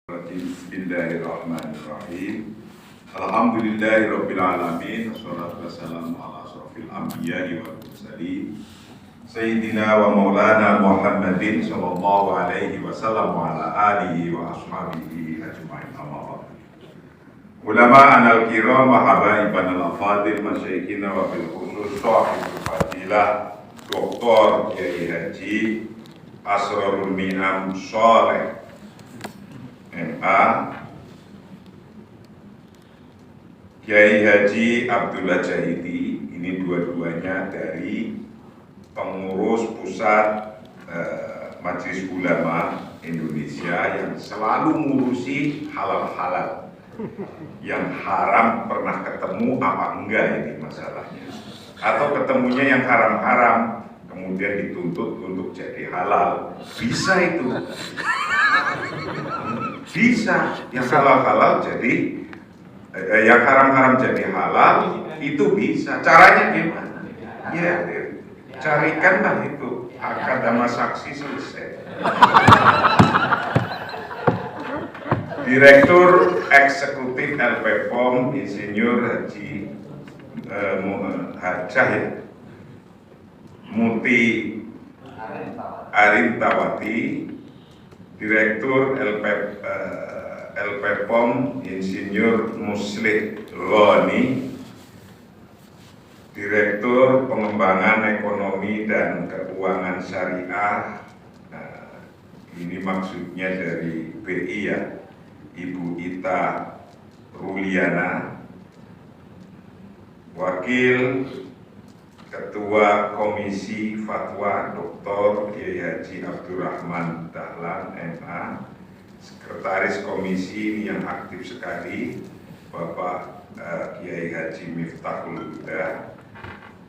Bismillahirrahmanirrahim. Alhamdulillahirabbil alamin. Wassalatu wassalamu ala asrofil anbiya'i wal mursalin Sayyidina wa maulana Muhammadin sallallahu alaihi wasallam wa ala alihi wa ashabihi ajma'in. Ulama anal kiram wa habaiban al-afadil masyaikina wa bil khusus sahibul fadilah Dr. Kiai Haji Asrorul Ni'am Sholeh MA, Kiai Haji Abdullah Jahidi, ini dua-duanya dari pengurus pusat Majelis Ulama Indonesia yang selalu ngurusi halal-halal. Yang haram pernah ketemu apa enggak ini masalahnya, atau ketemunya yang haram-haram kemudian dituntut untuk jadi halal, bisa itu. Bisa, yang halal-halal jadi, yang haram-haram jadi halal, itu bisa. Caranya gimana? Ya, carikanlah itu akad sama saksi selesai. Direktur Eksekutif LPPOM Insinyur Haji Muti Arintawati, Direktur LPPOM Insinyur Muslih Ghani, Direktur Pengembangan Ekonomi dan Keuangan Syariah, ini maksudnya dari BI ya, Ibu Ita Ruliana, Wakil Ketua Komisi Fatwa Dr. Kiai Haji Abdurrahman Dahlan MA, Sekretaris Komisi yang aktif sekali Bapak Kiai Haji Miftahul Huda,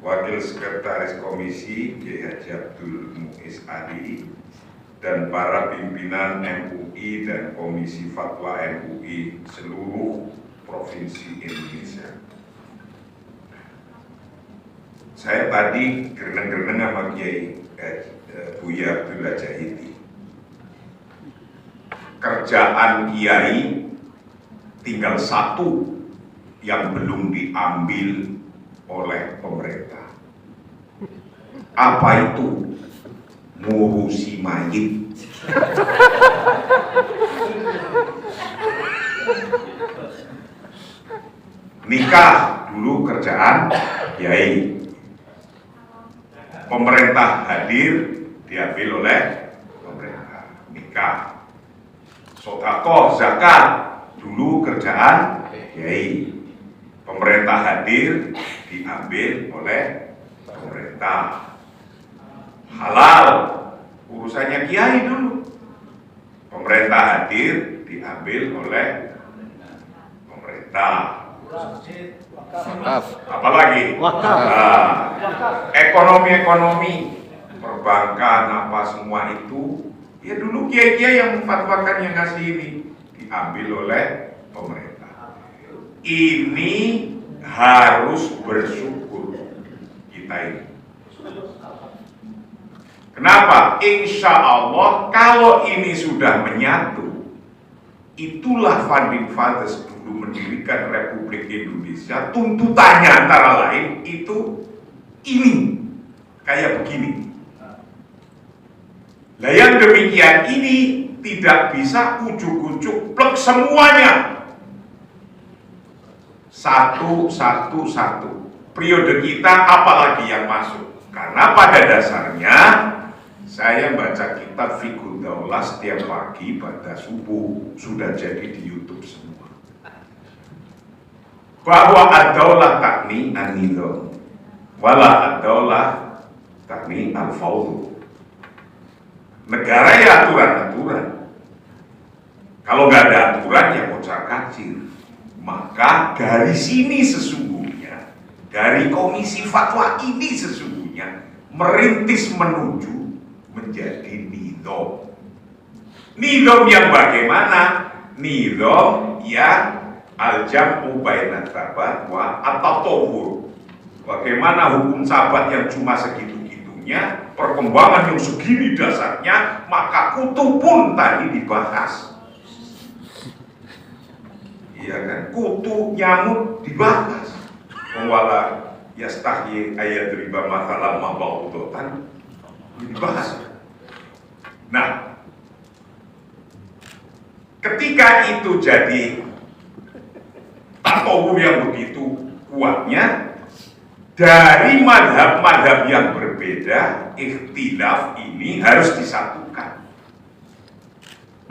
Wakil Sekretaris Komisi Kiai Haji Abdul Muiz Ali, dan para pimpinan MUI dan Komisi Fatwa MUI seluruh Provinsi Indonesia. Saya tadi gereneng-gereneng sama Kiai Buya Abdullah Jahidi. Kerjaan Kiai tinggal satu yang belum diambil oleh pemerintah. Apa itu? Ngurusi mayit. Nikah dulu kerjaan Kiai. Pemerintah hadir, diambil oleh pemerintah. Nikah. Sedekah, zakat dulu kerjaan Kiai. Pemerintah hadir, diambil oleh pemerintah. Halal, urusannya Kiai dulu. Pemerintah hadir, diambil oleh pemerintah. Apalagi ekonomi, perbankan, apa semua itu, ya dulu kiai-kiai yang memfatwakan, yang ngasih ini, diambil oleh pemerintah. Ini harus bersyukur kita ini. Kenapa? Insya Allah kalau ini sudah menyatu, itulah founding fathers dulu mendirikan Republik Indonesia. Tuntutannya antara lain itu ini, kayak begini. Nah yang demikian ini tidak bisa ujuk-ujuk plek semuanya. Satu. Periode kita apalagi yang masuk. Karena pada dasarnya saya baca kitab Fiqhud Daulah setiap pagi pada subuh, sudah jadi di YouTube semua. Bahwa ad-daulah takni an-nizam, wala ad-daulah takni al-fawdu. Negara ya aturan-aturan. Kalau nggak ada aturan ya kocar-kacir. Maka dari sini sesungguhnya, dari Komisi Fatwa ini sesungguhnya merintis menuju menjadi nizam. Nizam yang bagaimana? Nizam yang al-jam'u bainat sabat wa at-tatawwur. Bagaimana hukum sabat yang cuma segitu-gitunya, perkembangan yang segini dasarnya, maka kutub pun tadi dibahas. ya kan, kutu nyamuk dibahas. Wala yastahi ayat riba masalah mabaudotan dibahas. Nah, ketika itu jadi tatowu yang begitu kuatnya, dari madhab-madhab yang berbeda, ikhtilaf ini harus disatukan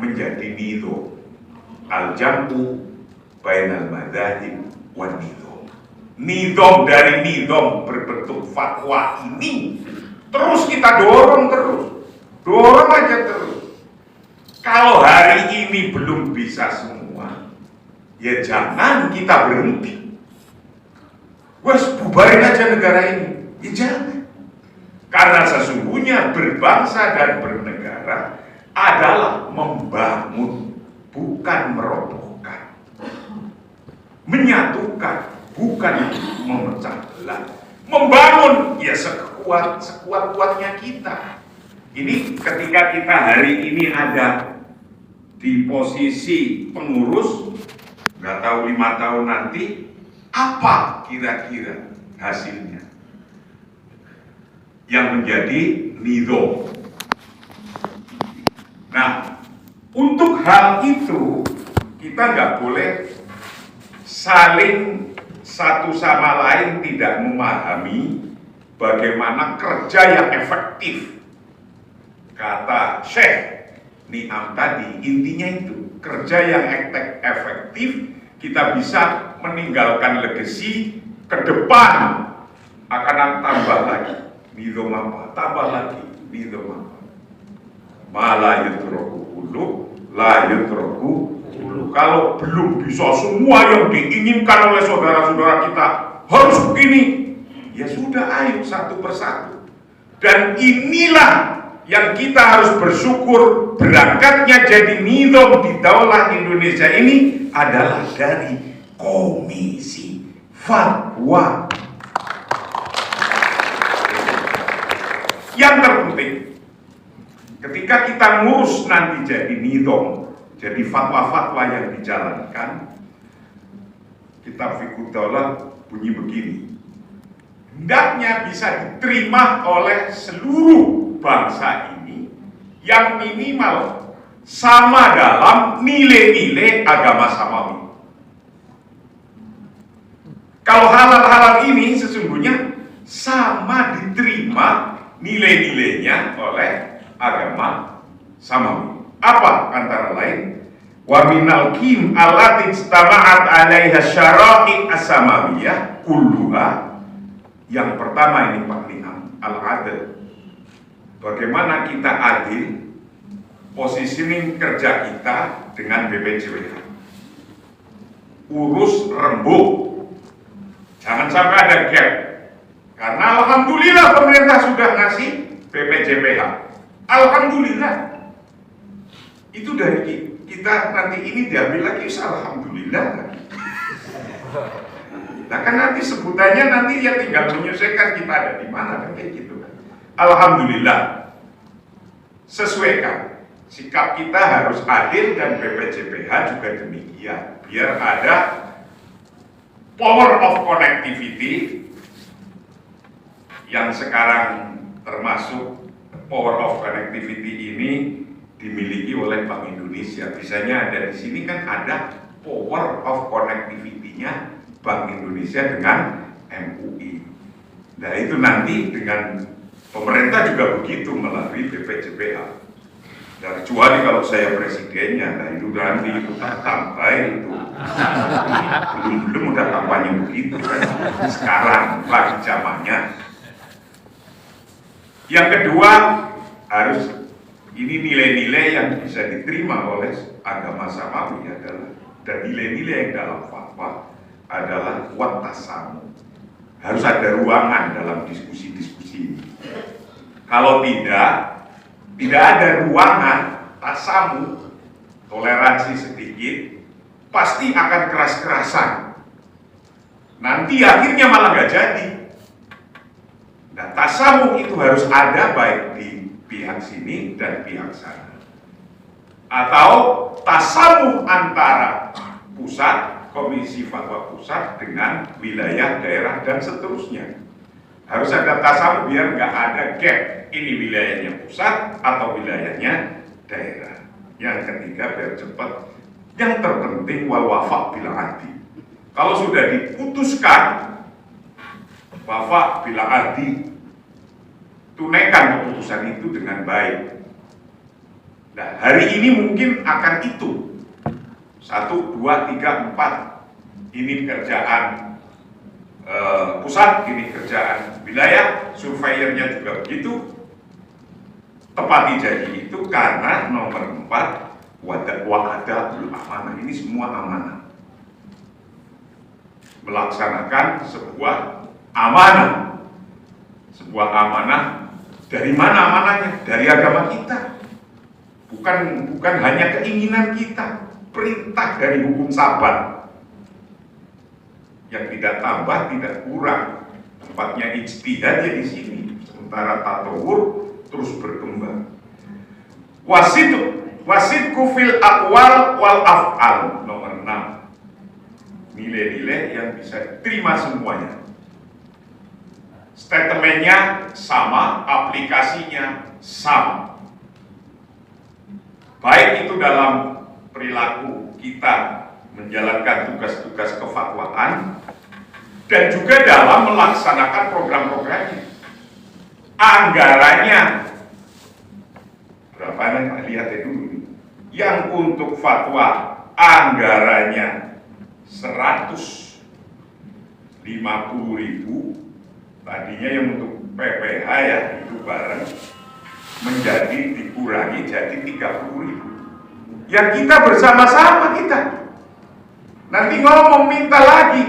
menjadi nidham al-jam'u bainal madzahib wan nidham. Nidham dari nidham berbentuk fatwa ini terus kita dorong aja terus. Kalau hari ini belum bisa semua, ya jangan kita berhenti. Wes bubarin aja negara ini, ya jangan. Karena sesungguhnya berbangsa dan bernegara adalah membangun, bukan merobohkan. Menyatukan, bukan memecah belah. Membangun, ya sekuat-kuatnya kita. Ini ketika kita hari ini ada di posisi pengurus, nggak tahu 5 tahun nanti, apa kira-kira hasilnya yang menjadi nidham. Nah, untuk hal itu kita nggak boleh saling satu sama lain tidak memahami bagaimana kerja yang efektif. Kata Syekh Ni'am tadi, intinya itu kerja yang efektif, kita bisa meninggalkan legacy ke depan akan tambah lagi nidham apa, tambah lagi nidham apa. Mala yutroku ulu, la yutroku ulu. Kalau belum bisa semua yang diinginkan oleh saudara-saudara kita harus begini, ya sudah, ayo satu persatu. Dan inilah yang kita harus bersyukur, berangkatnya jadi nidham di Daulah Indonesia ini adalah dari Komisi Fatwa. Yang terpenting, ketika kita ngurus nanti jadi nidham, jadi fatwa-fatwa yang dijalankan, kitab Fiqh Daulah bunyi begini, hendaknya bisa diterima oleh seluruh bangsa ini yang minimal sama dalam nilai-nilai agama samawi. Kalau halal-halal ini sesungguhnya sama diterima nilai-nilainya oleh agama samawi. Apa antara lain? Wa minal kim allati istama'at 'alaiha syara'i as-samawiyah kulluha. Yang pertama ini Pak Ni'am, al-adl. Bagaimana kita adil, positioning kerja kita dengan BPJPH. Urus rembuk, jangan sampai ada gap. Karena alhamdulillah pemerintah sudah ngasih BPJPH. Alhamdulillah. Itu dari kita nanti ini diambil lagi, alhamdulillah. Nah kan nanti sebutannya nanti ya tinggal menyelesaikan kita ada di mana kan kayak gitu kan. Alhamdulillah, sesuaikan sikap kita harus adil dan BPJPH juga demikian, biar ada power of connectivity yang sekarang termasuk power of connectivity ini dimiliki oleh Bank Indonesia. Biasanya ada di sini kan ada power of connectivity-nya Bank Indonesia dengan MUI. Nah itu nanti dengan pemerintah juga begitu melalui BPJPH. Dan kecuali kalau saya presidennya, nah itu nanti itu tambah itu. Belum udah kampanye begitu kan. Sekarang lagi zamannya. Yang kedua, harus ini nilai-nilai yang bisa diterima oleh agama samawi adalah, dan nilai-nilai yang dalam fatwa adalah watasamu. Harus ada ruangan dalam diskusi-diskusi ini. Kalau tidak ada ruangan, tasamu, toleransi sedikit, pasti akan keras-kerasan. Nanti akhirnya malah nggak jadi. Nah, tasamu itu harus ada baik di pihak sini dan pihak sana. Atau tasamu antara pusat, Komisi Fatwa Pusat dengan wilayah, daerah, dan seterusnya. Harus ada tasamu biar nggak ada gap. Ini wilayahnya pusat atau wilayahnya daerah. Yang ketiga biar cepat. Yang terpenting wal wafaq bil adli. Kalau sudah diputuskan wafaq bil adli, tunaikan keputusan itu dengan baik. Nah, hari ini mungkin akan itu 1, 2, 3, 4. Ini kerjaan pusat, ini kerjaan wilayah, surveyornya juga begitu. Tepati janji itu karena nomor 4 wa'adatul amanah. Ini semua amanah. Melaksanakan sebuah amanah. Sebuah amanah, dari mana amanahnya? Dari agama kita. Bukan hanya keinginan kita, perintah dari hukum sabat yang tidak tambah, tidak kurang. Tempatnya ijtihad di sini, sementara tatawur terus berkembang. Wasidku fil aqwal wal af'al, nomor 6. Nilai-nilai yang bisa diterima semuanya. Statementnya sama, aplikasinya sama. Baik itu dalam perilaku kita menjalankan tugas-tugas kefatwaan dan juga dalam melaksanakan program-programnya. Anggarannya berapa nih? Lihat dulu nih. Yang untuk fatwa anggarannya 150.000, tadinya yang untuk PPH ya itu bareng menjadi dikurangi jadi 30.000. Yang kita bersama-sama kita nanti ngomong minta lagi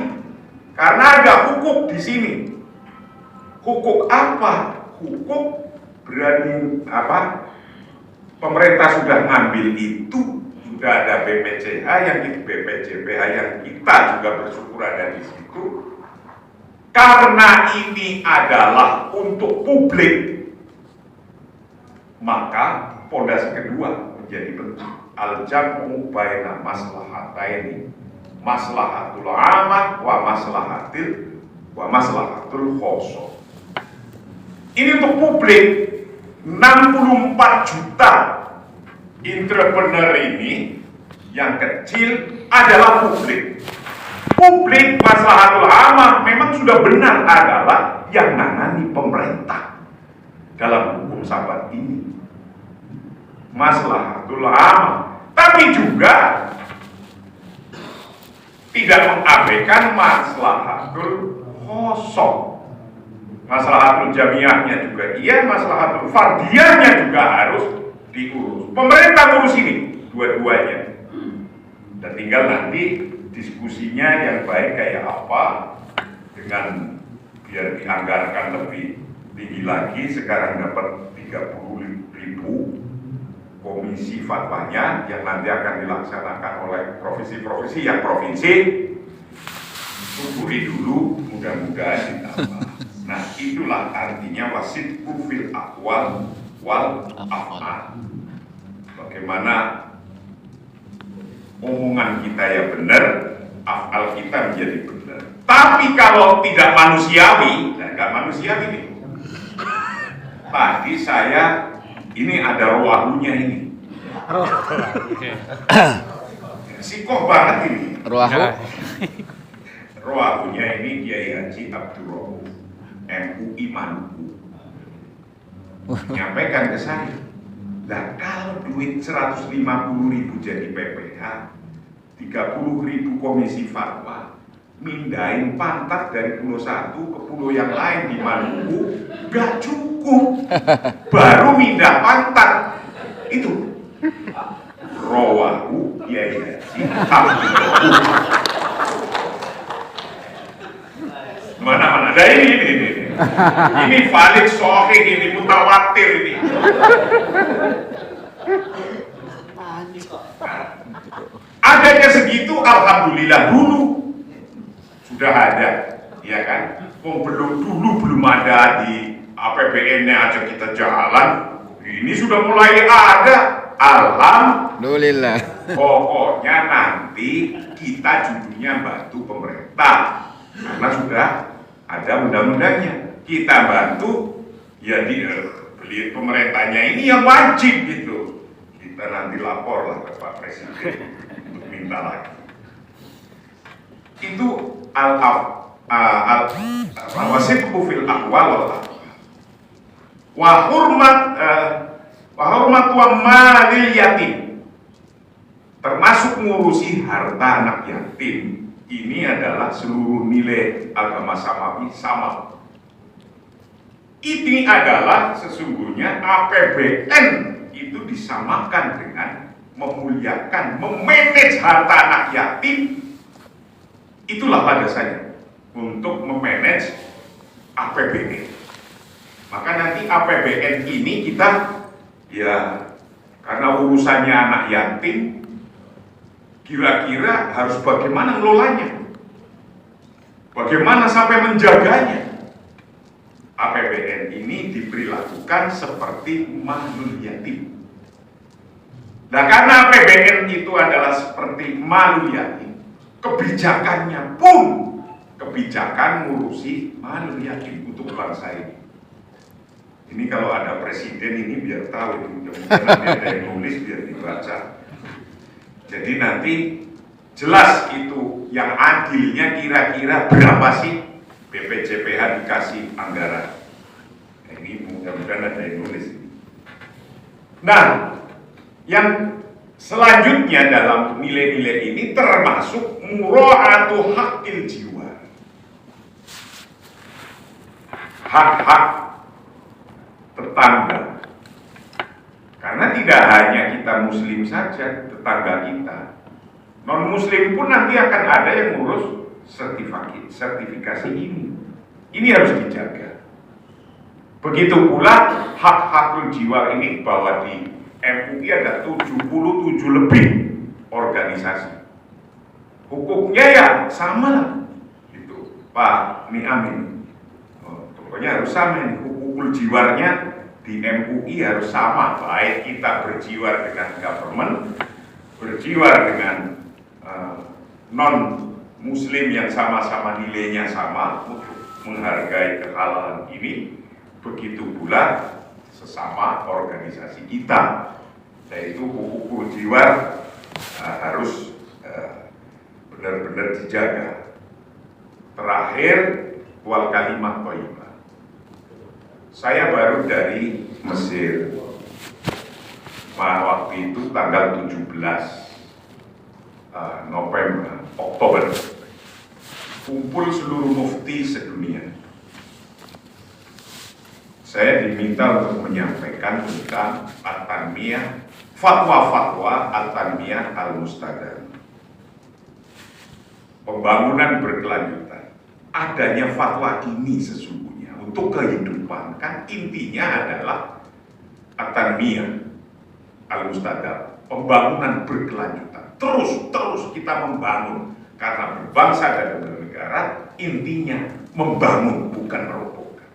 karena ada hukuk di sini. Hukuk apa? Hukuk berani apa? Pemerintah sudah ngambil itu, sudah ada BPCH yang BPJPH yang kita juga bersyukur ada di situ. Karena ini adalah untuk publik, maka pondasi kedua menjadi penting. Al-jam'u baina maslahataini, maslahatul amah wa maslahatul khoso. Ini untuk publik. 64 juta entrepreneur ini yang kecil adalah publik. Publik maslahatul amah memang sudah benar adalah yang nangani pemerintah dalam hukum sabat ini. Maslahatul amah, tapi juga tidak mengabaikan maslahatul khoso. Maslahatul jamiahnya juga iya, maslahatul fardiyahnya juga harus diurus. Pemerintah urus ini dua-duanya. Dan tinggal nanti diskusinya yang baik kayak apa, dengan biar dianggarkan lebih tinggi lagi. Sekarang dapat 30.000 komisi fatwanya yang nanti akan dilaksanakan oleh provinsi-provinsi. Yang provinsi syukuri dulu, mudah-mudahan ditambah. Nah, itulah artinya wasidku fil aqwal wal af'al. Bagaimana omongan kita ya benar, af'al kita menjadi benar. Tapi kalau tidak manusiawi, nah nggak manusiawi nih. Tadi saya ini ada roahunya ini. Sikoh banget ini. Roahunya ini Kiai Haji Abdul Rauf MUI Maluku menyampaikan ke saya, nah kalau duit 150.000 jadi PPH, 30.000 komisi fatwa, mindahin pantat dari pulau satu ke pulau yang lain di Maluku gak cukup, baru mindah pantat itu. Rawahu Kiai Haji Abdul Rauf. Mana-mana, nah ini valid, sahih, ini mutawatir ini. Adanya segitu, alhamdulillah dulu sudah ada, ya kan? Belum ada di APBN-nya aja kita jalan. Ini sudah mulai ada. alhamdulillah. Pokoknya nanti kita judulnya bantu pemerintah karena sudah ada undang-undangnya. Kita bantu ya beli pemerintahnya ini yang wajib gitu. Kita nanti lapor lah ke Pak Presiden untuk minta lagi. Itu al-wasidqu fil aqwal wal af'al. Wa hurmat wa malil yatim, termasuk ngurusi harta anak yatim. Ini adalah seluruh nilai agama samawi sama. Ini adalah sesungguhnya APBN itu disamakan dengan memuliakan, memanage harta anak yatim. Itulah landasannya untuk memanage APBN. Maka nanti APBN ini kita ya karena urusannya anak yatim, kira-kira harus bagaimana ngelolanya, bagaimana sampai menjaganya. APBN ini diperlakukan seperti malul yatim. Nah, karena APBN itu adalah seperti malul yatim, kebijakannya pun kebijakan ngurusi malul yatim untuk bangsa ini. Ini kalau ada presiden ini biar tahu, mudah-mudahan nanti ada yang nulis biar dibaca. Jadi nanti jelas itu yang adilnya kira-kira berapa sih BPJPH dikasih anggaran. Nah, ini mudah-mudahan ada yang nulis. Nah, yang selanjutnya dalam nilai-nilai ini termasuk mura'atu haqqil jiwa. Hak-hak tetangga, karena tidak hanya kita muslim saja, tetangga kita non muslim pun nanti akan ada yang ngurus sertifikasi ini harus dijaga. Begitu pula hak-hakul jiwa ini, bahwa di MUI ada 77 lebih organisasi, hukumnya ya sama lah gitu Pak Niamin. Pokoknya harus sama ini, hukukul jiwarnya di MUI harus sama, baik kita berjiwar dengan government, berjiwar dengan non muslim yang sama-sama nilainya sama untuk menghargai kehalalan ini. Begitu pula sesama organisasi kita, yaitu hukukul jiwar harus benar-benar dijaga. Terakhir, wal kalimat thayyibah. Saya baru dari Mesir, waktu itu tanggal 17 Oktober, kumpul seluruh mufti sedunia. Saya diminta untuk menyampaikan tentang at-tanmiyah, fatwa-fatwa at-tanmiyah al-mustadam, pembangunan berkelanjutan. Adanya fatwa ini sesungguhnya untuk kehidupan, kan intinya adalah at-tanmiyah al-mustadam, pembangunan berkelanjutan. Terus kita membangun, karena berbangsa dan bernegara intinya membangun, bukan merobohkan.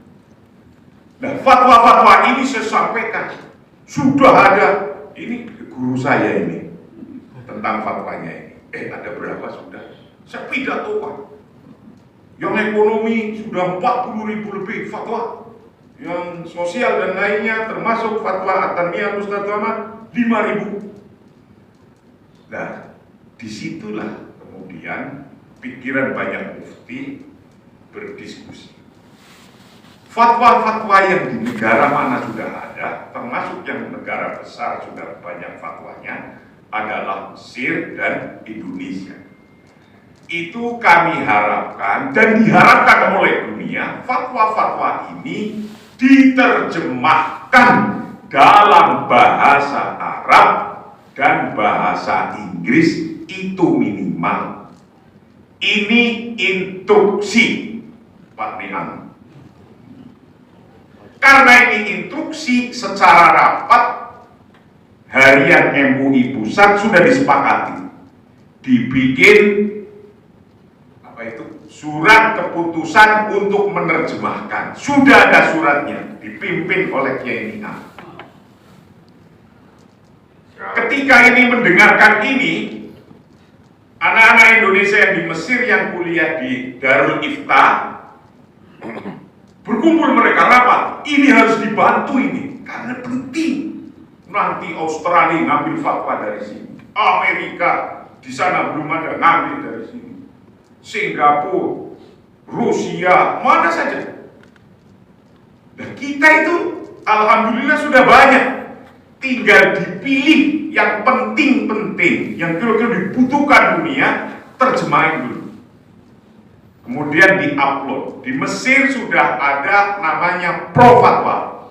Nah, fatwa-fatwa ini saya sampaikan, sudah ada, ini guru saya ini tentang fatwanya ini. Ada berapa sudah? Saya pidatokan. Yang ekonomi sudah 40.000 lebih fatwa, yang sosial dan lainnya termasuk fatwa at-tanmiyah mustadamah 5.000. Nah, disitulah kemudian pikiran banyak mufti berdiskusi. Fatwa-fatwa yang di negara mana sudah ada, termasuk yang negara besar sudah banyak fatwanya, adalah Mesir dan Indonesia. Itu kami harapkan dan diharapkan oleh dunia, fatwa-fatwa ini diterjemahkan dalam bahasa Arab dan bahasa Inggris, itu minimal. Ini instruksi Pak Niam. Karena ini instruksi, secara rapat harian MUI pusat sudah disepakati, dibikin surat keputusan untuk menerjemahkan. Sudah ada suratnya, dipimpin oleh Kiai Niam. Ketika ini mendengarkan ini, anak-anak Indonesia yang di Mesir yang kuliah di Darul Ifta berkumpul, mereka rapat, ini harus dibantu ini karena penting. Nanti Australia ngambil fatwa dari sini, Amerika di sana belum ada ngambil dari sini, Singapura, Rusia, mana saja. Dan kita itu alhamdulillah sudah banyak, tinggal dipilih yang penting-penting, yang kira-kira dibutuhkan dunia, terjemahin dulu. Kemudian di-upload. Di Mesir sudah ada namanya Pro Fatwa.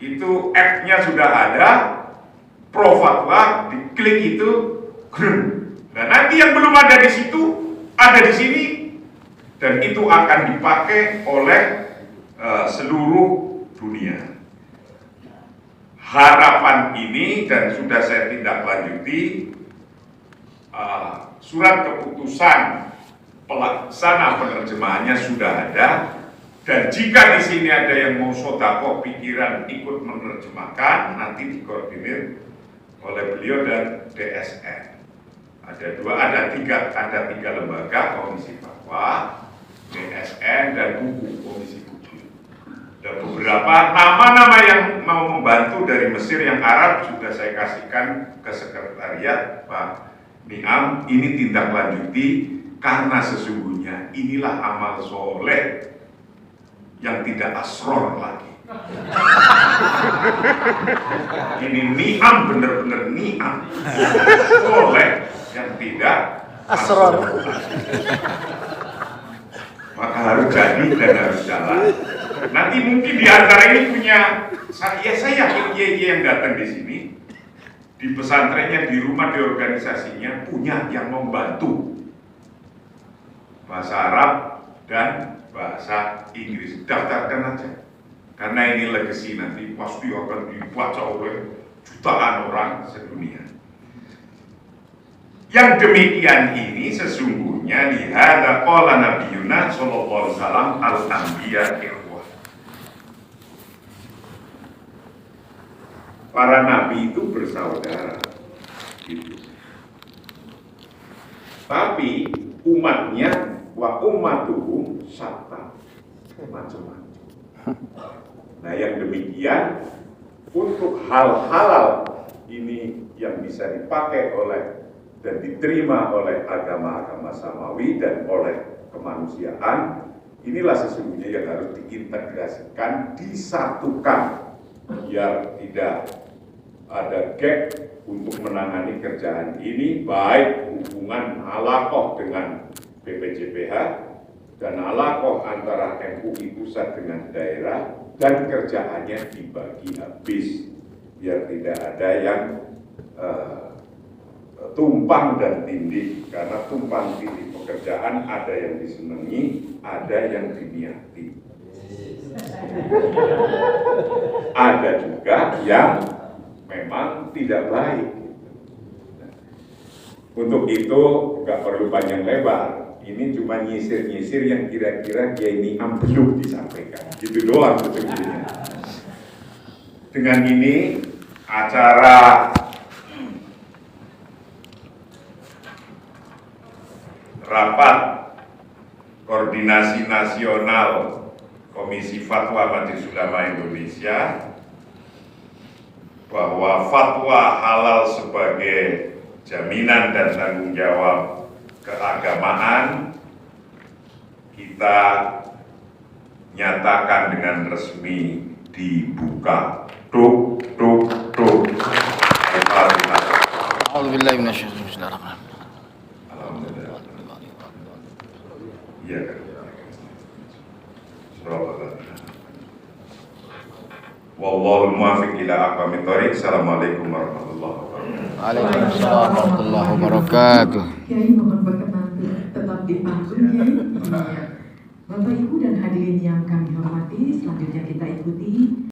Itu app-nya sudah ada, Pro Fatwa, diklik itu, dan nanti yang belum ada di situ, ada di sini, dan itu akan dipakai oleh seluruh dunia. Harapan ini, dan sudah saya tindak lanjuti, surat keputusan pelaksana penerjemahannya sudah ada. Dan jika di sini ada yang mau sodako pikiran ikut menerjemahkan, nanti dikoordinir oleh beliau dan DSN. Ada tiga lembaga, Komisi Fatwa, DSN, dan buku, Komisi Buku. Dan beberapa nama-nama yang mau membantu dari Mesir yang Arab sudah saya kasihkan ke sekretariat Pak Niam. Ini tindak lanjuti karena sesungguhnya inilah amal soleh yang tidak asror lagi. Ini ni'am, bener-bener ni'am. Soleh yang tidak asror. Maka harus jadi dan harus jalan. Nanti mungkin di antara ini punya, saya yakin yang datang di sini, di pesantrennya, di rumah, di organisasinya, punya yang membantu bahasa Arab dan bahasa Inggris. Daftarkan aja, karena ini legacy nanti pasti akan dibaca oleh jutaan orang sedunia. Yang demikian ini sesungguhnya lihada qala nabiyuna sallallahu alaihi wasallam al-anbiya ikhwah. Para nabi itu bersaudara gitu. Tapi umatnya wa ummatuhum syatta, macam-macam. Nah, yang demikian untuk hal halal ini yang bisa dipakai oleh dan diterima oleh agama-agama samawi dan oleh kemanusiaan, inilah sesungguhnya yang harus diintegrasikan, disatukan, biar tidak ada gap untuk menangani kerjaan ini, baik hubungan alaqoh dengan BPJPH dan alaqoh antara MUI pusat dengan daerah, dan kerjaannya dibagi habis, biar tidak ada yang tumpang dan tindih, karena tumpang tindih pekerjaan ada yang disenangi, ada yang diniati. Ada juga yang memang tidak baik. Untuk itu nggak perlu panjang lebar. Ini cuma nyisir-nyisir yang kira-kira dia ini belum disampaikan. Gitu doang sesungguhnya. Dengan ini acara rapat koordinasi nasional Komisi Fatwa Majelis Ulama Indonesia bahwa fatwa halal sebagai jaminan dan tanggung jawab keagamaan kita nyatakan dengan resmi dibuka. Tuk tuk tuk. Alhamdulillah minasyaitonir rajim. Alhamdulillah. Iya. Wallahul muwaffiq ila aqwamit thoriq. Assalamualaikum warahmatullahi wabarakatuh. Waalaikumsalam warahmatullahi wabarakatuh. Kiai mohon berkenan tetap di panggung, Kiai. Bapak Ibu dan hadirin yang kami hormati, selanjutnya kita ikuti